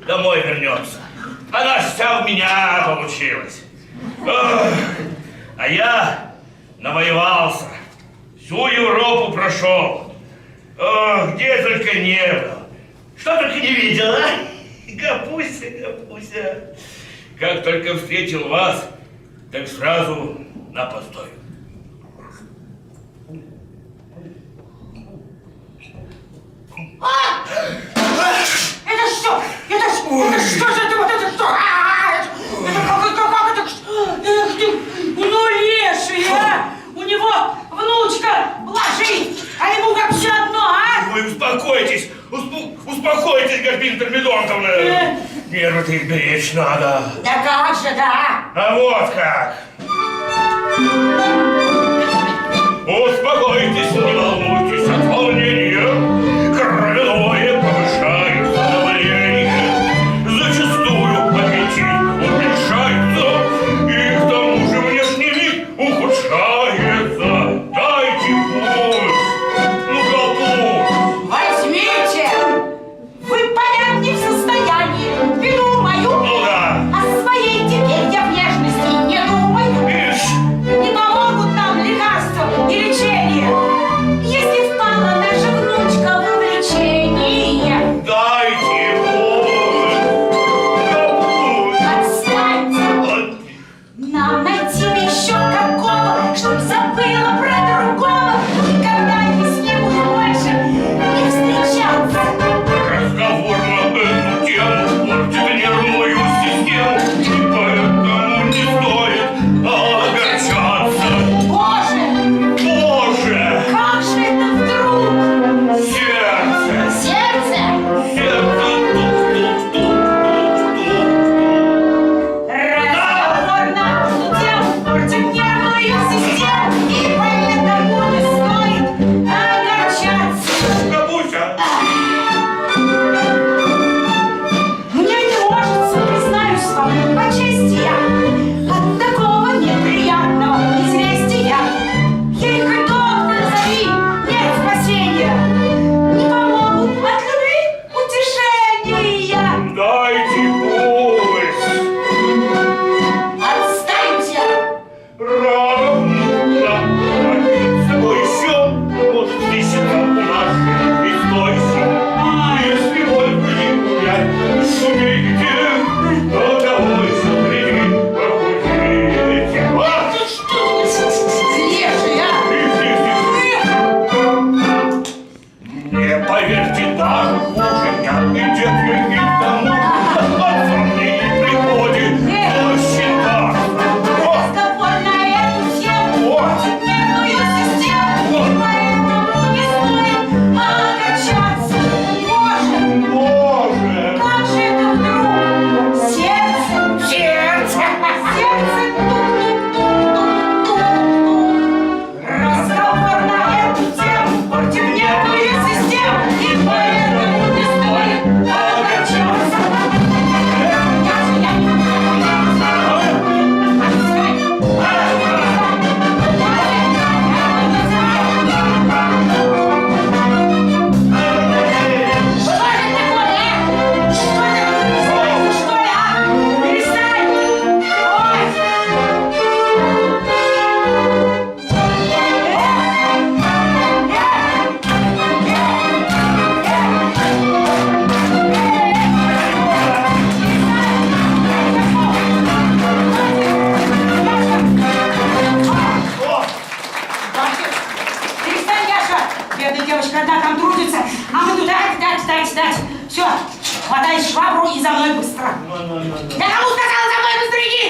домой вернется. Она ж вся у меня получилась. Ох, а я навоевался. Всю Европу прошел. Ох, где только не был. Что только не видел, а? Гапуся, Гапуся. Как только встретил вас, так сразу на постой. Это что? Это что же это вот это что? Как это? Эх ты, ну леший, а! У него внучка была жизнь, а ему как все одно, а? Вы успокойтесь, успокойтесь, Гарпина Термидонтовна. Нервы-то их беречь надо. Да как же, да? А вот как. Успокойтесь, не волнуйтесь от волнения. Кровяное повышается давление. Зачастую аппетит уменьшается. И к тому же внешний вид ухудшается. Дайте пульс. Ну-ка, пульс. Возьмите! Вы понять не в состоянии. Вину мою. Ну да. А своей теперь я внешности не думаю. Ишь. Не помогут нам лекарства и лечение. Если впала наша внучка в увлечение. Дайте пульс. Ну, пульс. Отстаньте. Вот. Нам найти еще какого, чтоб забыла про другого. Никогда не с ним уж больше не встречаться. Разговор на эту тему портит нервную систему, и поэтому не стоит огорчаться. Боже, Боже! как же это вдруг? Сердце! Сердце? Сердце! Тук-тук-тук-тук-тук. Разговор на эту тему портит нервную систему, и поэтому не стоит огорчаться. Гапуся! Мне не можется, признаюсь вам, по чести я, от такого неприятного известия. Ей хоть доктор зови, нет спасения. Не помогут от любви утешения. Дайте пульс! Отстаньте! Равно с собой еще может висеть у нашей истории. Если только не гулять сумеете, то того еще приди похудеете. А! Ты что леший, а? Не поверьте, даже хуже не идет и к тому, от сомнений приходит до счета. Разговор на эту тему портит нервную систему, и поэтому не стоит огорчаться. Боже! Боже! Как же это вдруг? Сердце! Сердце! Сердце! Тук-тук-тук-тук-тук-тук. Разговор на эту тему портит нервную систему, и поэтому не стоит огорчаться. Я не Перестань, Яша! Бедная девочка одна там трудится, а мы тут дать. Все, хватай швабру и за мной быстро. Я кому сказала, за мной быстро иди!